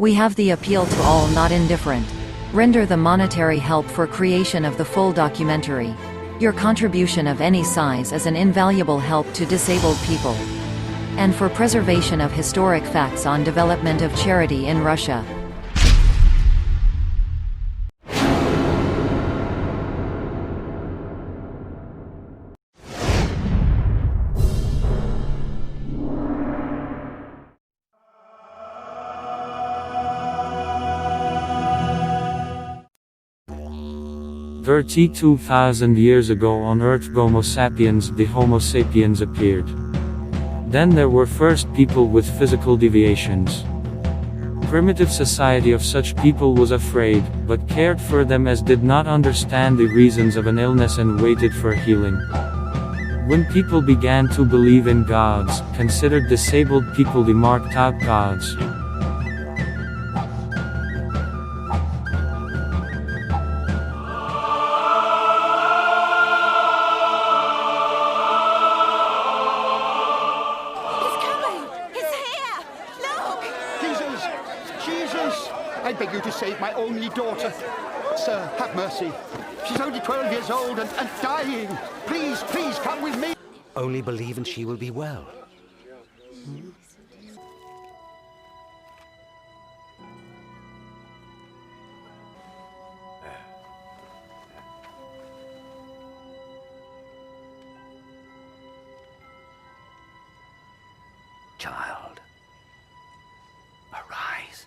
We have the appeal to all not indifferent. Render the monetary help for creation of the full documentary. Your contribution of any size is an invaluable help to disabled people. And for preservation of historic facts on development of charity in Russia. "32,000 years ago on Earth Homo sapiens, the Homo sapiens appeared. Then there were first people with physical deviations. Primitive society of such people was afraid, but cared for them as did not understand the reasons of an illness and waited for healing. When people began to believe in gods, considered disabled people the marked out gods. I beg you to save my only daughter. Sir, have mercy. She's only 12 years old and dying. Please, please, come with me. Only believe and she will be well. Child, arise.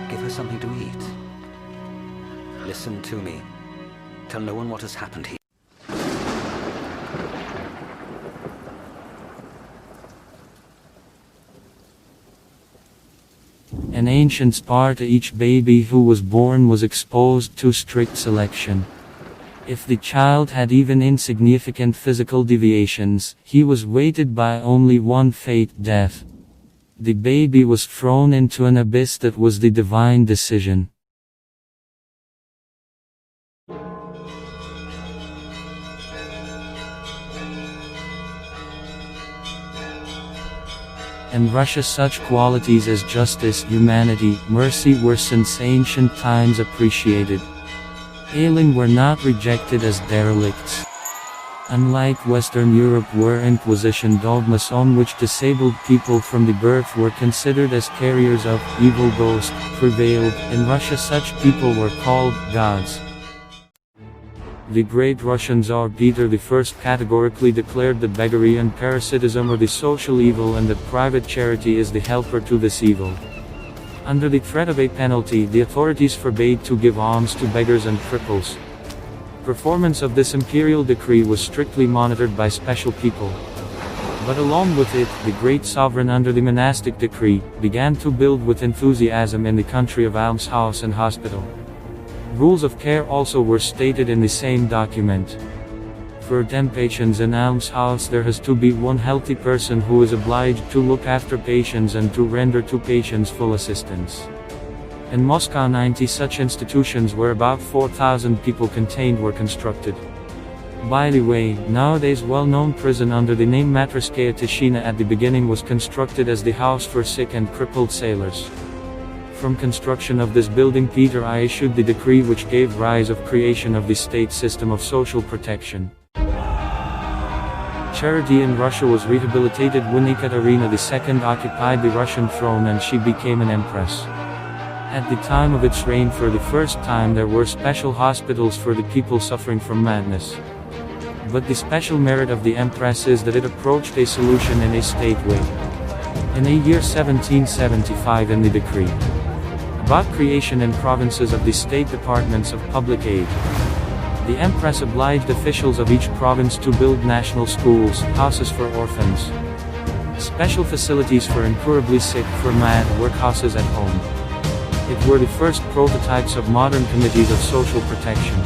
Give her something to eat. Listen to me. Tell no one what has happened here. In ancient Sparta, each baby who was born was exposed to strict selection. If the child had even insignificant physical deviations, he was weighted by only one fate: death. The baby was thrown into an abyss that was the divine decision. In Russia, such qualities as justice, humanity, mercy were since ancient times appreciated. Alien were not rejected as derelicts. Unlike Western Europe, where Inquisition dogmas on which disabled people from the birth were considered as carriers of evil ghost prevailed, in Russia such people were called gods. The great Russian Tsar Peter I categorically declared that beggary and parasitism are the social evil and that private charity is the helper to this evil. Under the threat of a penalty, the authorities forbade to give alms to beggars and cripples. Performance of this imperial decree was strictly monitored by special people. But along with it, the great sovereign under the monastic decree, began to build with enthusiasm in the country of almshouse and hospital. Rules of care also were stated in the same document. For 10 patients in almshouse there has to be one healthy person who is obliged to look after patients and to render to patients full assistance. In Moscow 90 such institutions where about 4,000 people contained were constructed. By the way, nowadays well-known prison under the name Matrskaya Tishina at the beginning was constructed as the house for sick and crippled sailors. From construction of this building Peter I issued the decree which gave rise of creation of the state system of social protection. Charity in Russia was rehabilitated when Ekaterina II occupied the Russian throne and she became an empress. At the time of its reign for the first time there were special hospitals for the people suffering from madness. But the special merit of the empress is that it approached a solution in a state way. In the year 1775 in the decree about creation in provinces of the state departments of public aid, the empress obliged officials of each province to build national schools, houses for orphans, special facilities for incurably sick, for mad, workhouses at home. It were the first prototypes of modern committees of social protection.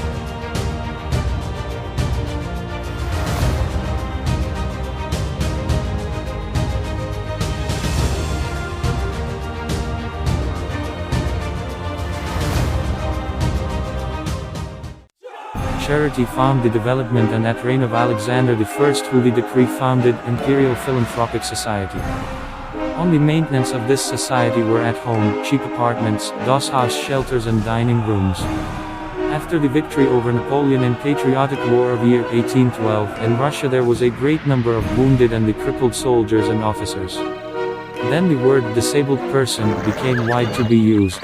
Charity found the development and at reign of Alexander I Holy Decree founded Imperial Philanthropic Society. On the maintenance of this society were at home, cheap apartments, doss house shelters and dining rooms. After the victory over Napoleon in Patriotic War of year 1812, in Russia there was a great number of wounded and the crippled soldiers and officers. Then the word disabled person became wide to be used.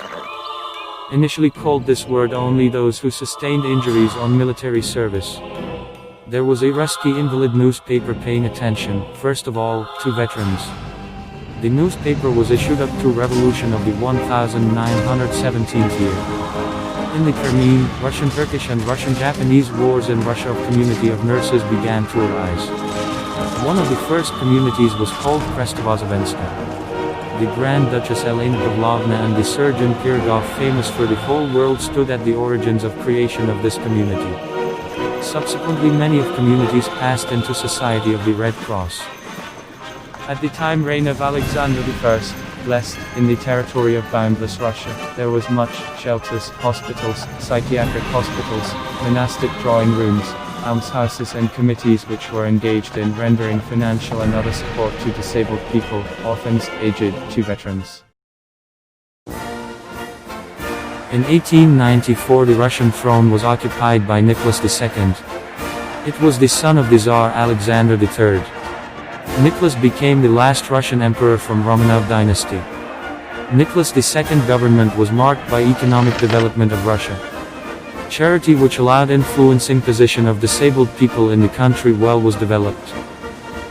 Initially called this word only those who sustained injuries on military service. There was a Ruski invalid newspaper paying attention, first of all, to veterans. The newspaper was issued up to revolution of the 1917th year. In the Crimean, Russian-Turkish and Russian-Japanese wars in Russia a community of nurses began to arise. One of the first communities was called Krestovozavenska. The Grand Duchess Elena Pavlovna and the surgeon Pirogov, famous for the whole world, stood at the origins of creation of this community. Subsequently many of communities passed into Society of the Red Cross. At the time reign of Alexander I, blessed, in the territory of boundless Russia, there was much, shelters, hospitals, psychiatric hospitals, monastic drawing rooms, almshouses and committees which were engaged in rendering financial and other support to disabled people, orphans, aged, to veterans. In 1894 the Russian throne was occupied by Nicholas II. It was the son of the Tsar Alexander III. Nicholas became the last Russian emperor from Romanov dynasty. Nicholas II's government was marked by economic development of Russia. Charity, which allowed influencing position of disabled people in the country well, was developed.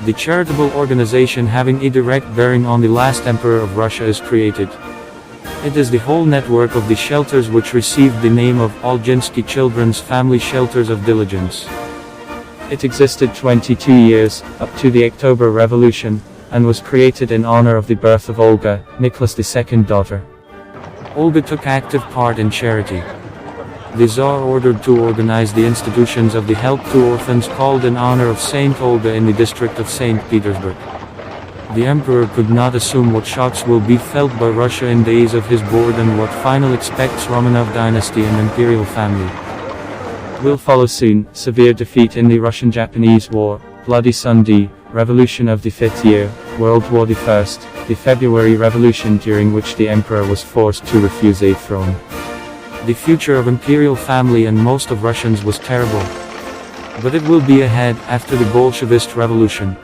The charitable organization having a direct bearing on the last emperor of Russia is created. It is the whole network of the shelters which received the name of Olginsky Children's Family Shelters of Diligence. It existed 22 years, up to the October Revolution, and was created in honor of the birth of Olga, Nicholas II's daughter. Olga took active part in charity. The Tsar ordered to organize the institutions of the help to orphans called in honor of Saint Olga in the district of St. Petersburg. The emperor could not assume what shocks will be felt by Russia in days of his board and what final expects Romanov dynasty and imperial family. Will follow soon, severe defeat in the Russian-Japanese War, Bloody Sunday, Revolution of the Fifth Year, World War I, the February Revolution during which the emperor was forced to refuse a throne. The future of imperial family and most of Russians was terrible. But it will be ahead, after the Bolshevist Revolution.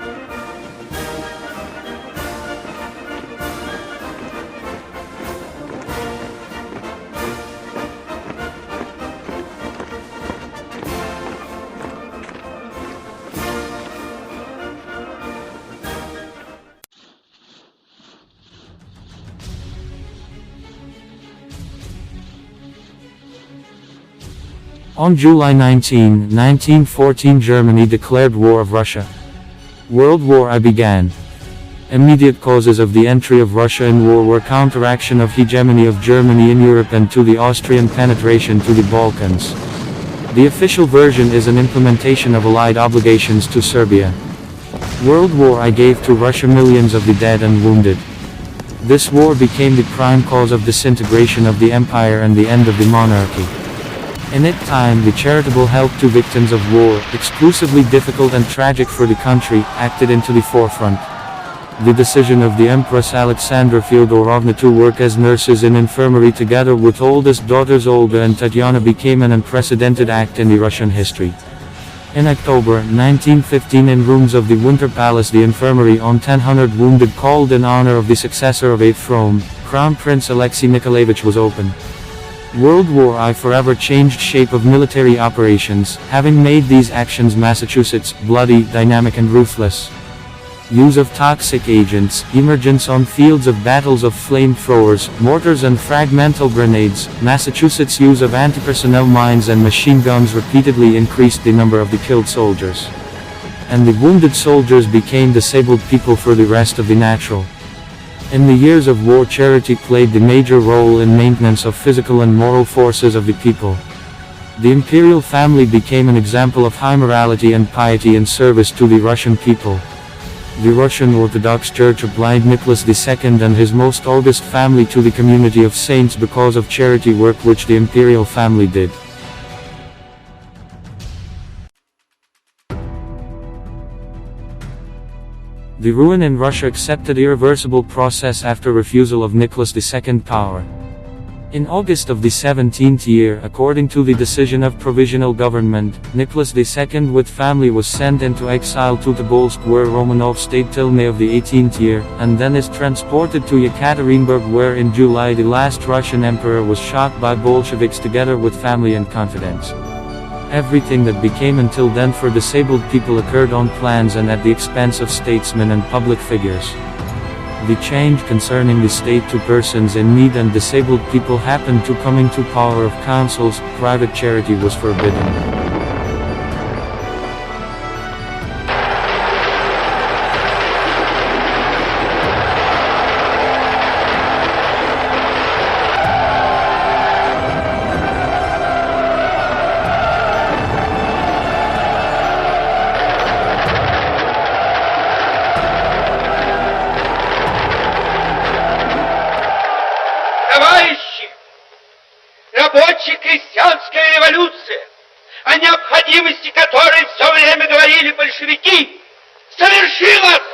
On July 19, 1914 Germany declared war of Russia. World War I began. Immediate causes of the entry of Russia in war were counteraction of hegemony of Germany in Europe and to the Austrian penetration to the Balkans. The official version is an implementation of allied obligations to Serbia. World War I gave to Russia millions of the dead and wounded. This war became the prime cause of disintegration of the empire and the end of the monarchy. In its time the charitable help to victims of war, exclusively difficult and tragic for the country, acted into the forefront. The decision of the Empress Alexandra Fyodorovna to work as nurses in infirmary together with oldest daughters Olga and Tatyana became an unprecedented act in the Russian history. In October 1915 in rooms of the Winter Palace the infirmary on 1000 wounded called in honor of the successor of a throne, Crown Prince Alexei Nikolaevich was opened. World War I forever changed shape of military operations, having made these actions Massachusetts, bloody, dynamic and ruthless. Use of toxic agents, emergence on fields of battles of flamethrowers, mortars and fragmental grenades, Massachusetts' use of anti-personnel mines and machine guns repeatedly increased the number of the killed soldiers. And the wounded soldiers became disabled people for the rest of the natural. In the years of war charity played the major role in maintenance of physical and moral forces of the people. The imperial family became an example of high morality and piety in service to the Russian people. The Russian Orthodox Church applied Nicholas II and his most august family to the community of saints because of charity work which the imperial family did. The ruin in Russia accepted irreversible process after refusal of Nicholas II power. In August of the 17th year, according to the decision of provisional government, Nicholas II with family was sent into exile to Tobolsk, where Romanov stayed till May of the 18th year, and then is transported to Yekaterinburg, where in July the last Russian emperor was shot by Bolsheviks together with family and confidants. Everything that became until then for disabled people occurred on plans and at the expense of statesmen and public figures. The change concerning the state to persons in need and disabled people happened to coming to power of councils. Private charity was forbidden. Рабоче-крестьянская революция, о необходимости которой все время говорили большевики, совершилась!